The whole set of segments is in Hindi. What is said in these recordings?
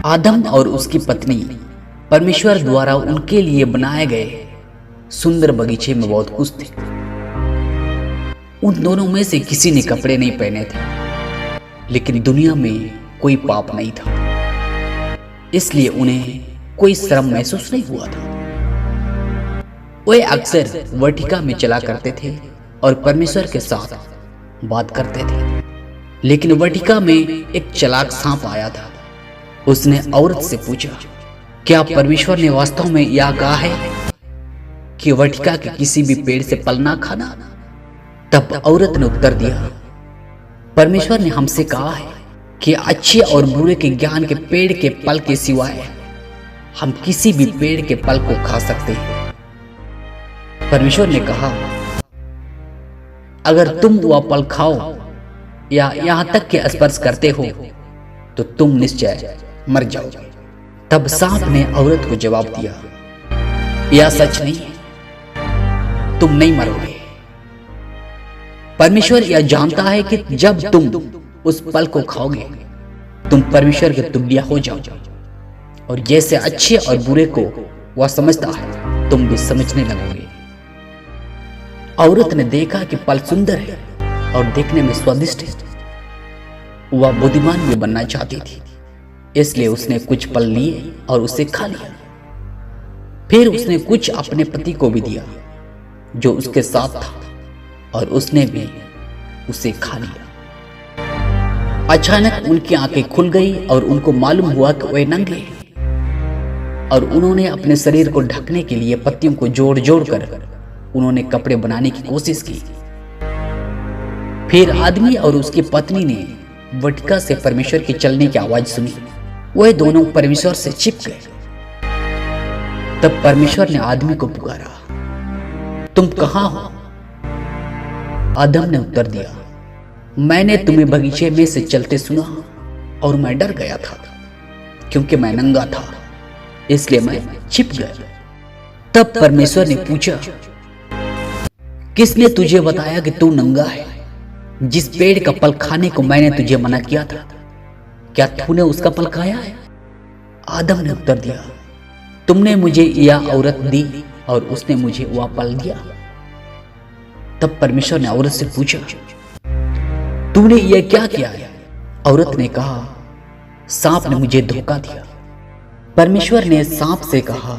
आदम और उसकी पत्नी परमेश्वर द्वारा उनके लिए बनाए गए सुंदर बगीचे में बहुत खुश थे। उन दोनों में से किसी ने कपड़े नहीं पहने थे, लेकिन दुनिया में कोई पाप नहीं था, इसलिए उन्हें कोई शर्म महसूस नहीं हुआ था। वे अक्सर वाटिका में चला करते थे और परमेश्वर के साथ बात करते थे। लेकिन वाटिका में एक चालाक सांप आया था। उसने औरत से पूछा, क्या परमेश्वर ने वास्तव में यह कहा है कि वाटिका के किसी भी पेड़ से फल ना खाना? तब औरत ने उत्तर दिया, परमेश्वर ने हमसे कहा है कि अच्छे और बुरे के ज्ञान के पेड़ के फल के सिवाय हम किसी भी पेड़ के फल को खा सकते हैं। परमेश्वर ने कहा, अगर तुम वह फल खाओ या यहां तक कि स्पर्श करते हो तो तुम निश्चय मर जाओगे। तब सांप ने औरत को जवाब दिया, यह सच नहीं है, तुम नहीं मरोगे। परमेश्वर यह जानता है कि जब तुम उस फल को खाओगे तुम परमेश्वर के तुल्य हो जाओगे, और जैसे अच्छे और बुरे को वह समझता है तुम भी समझने लगोगे। औरत ने देखा कि फल सुंदर है और देखने में स्वादिष्ट है। वह बुद्धिमान भी बनना चाहती थी, इसलिए उसने कुछ फल लिए और उसे खा लिया। फिर उसने कुछ अपने पति को भी दिया जो उसके साथ था, और उसने भी उसे खा लिया। अचानक उनकी आंखें खुल गई और उनको मालूम हुआ कि वे नंगे हैं, और उन्होंने अपने शरीर को ढकने के लिए पत्तियों को जोड़ जोड़ कर उन्होंने कपड़े बनाने की कोशिश की। फिर आदमी और उसकी पत्नी ने वाटिका से परमेश्वर की चलने की आवाज सुनी। वे दोनों परमेश्वर से छिप गए। तब परमेश्वर ने आदमी को पुकारा, तुम कहां हो? आदम ने उत्तर दिया, मैंने तुम्हें बगीचे में से चलते सुना और मैं डर गया था, क्योंकि मैं नंगा था, इसलिए मैं छिप गया। तब परमेश्वर ने पूछा, किसने तुझे बताया कि तू नंगा है? जिस पेड़ का फल खाने को मैंने तुझे मना किया था, क्या तूने उसका फल खाया है? आदम ने उत्तर दिया, तुमने मुझे यह औरत दी और उसने मुझे वह फल दिया। तब परमेश्वर ने औरत से पूछा, तूने यह क्या किया है? औरत ने कहा, सांप ने मुझे धोखा दिया। परमेश्वर ने सांप से कहा,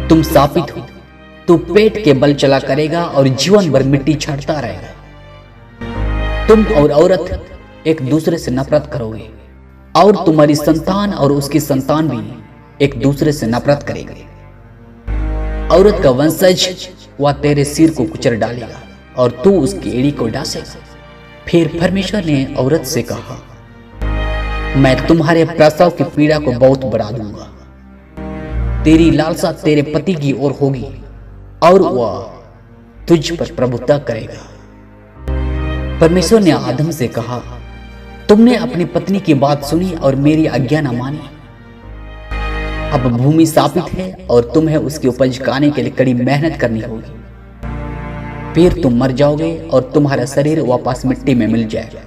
तुम शापित हो, तू पेट के बल चला करेगा और जीवन भर मिट्टी छाटता रहेगा। तुम और औरत एक दूसरे से नफरत करोगे, और तुम्हारी संतान और उसकी संतान भी एक दूसरे से नफरत करेंगे। औरत का वंशज वह तेरे सिर को कुचल डालेगा और तू उसकी एड़ी को डासेगा। फिर परमेश्वर ने औरत से कहा, मैं तुम्हारे प्रसव की पीड़ा को बहुत बढ़ा दूंगा। तेरी लालसा तेरे पति की ओर होगी और वह तुझ पर प्रभुता करेगा। परमेश्वर ने आदम से कहा, तुमने अपनी पत्नी की बात सुनी और मेरी आज्ञा न मानी। अब भूमि शापित है और तुम्हें उसकी उपज खाने के लिए कड़ी मेहनत करनी होगी। फिर तुम मर जाओगे और तुम्हारा शरीर वापस मिट्टी में मिल जाएगा।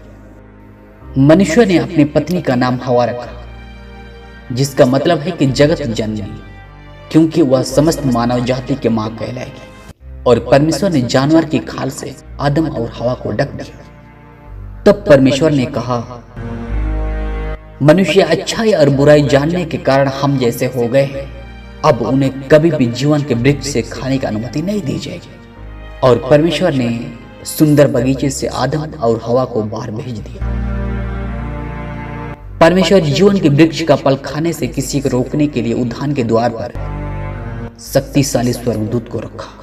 मनुष्य ने अपनी पत्नी का नाम हवा रखा, जिसका मतलब है कि जगत जननी, क्योंकि वह समस्त मानव जाति के मां कहलाएगी। और परमेश्वर ने जानवर की खाल से आदम और हवा को ढक दिया। तब परमेश्वर ने कहा, मनुष्य अच्छाई और बुराई जानने के कारण हम जैसे हो गए हैं, अब उन्हें कभी भी जीवन के वृक्ष से खाने की अनुमति नहीं दी जाएगी। और परमेश्वर ने सुंदर बगीचे से आदम और हवा को बाहर भेज दिया। परमेश्वर जीवन के वृक्ष का फल खाने से किसी को रोकने के लिए उद्यान के द्वार पर शक्तिशाली स्वर्गदूत को रखा।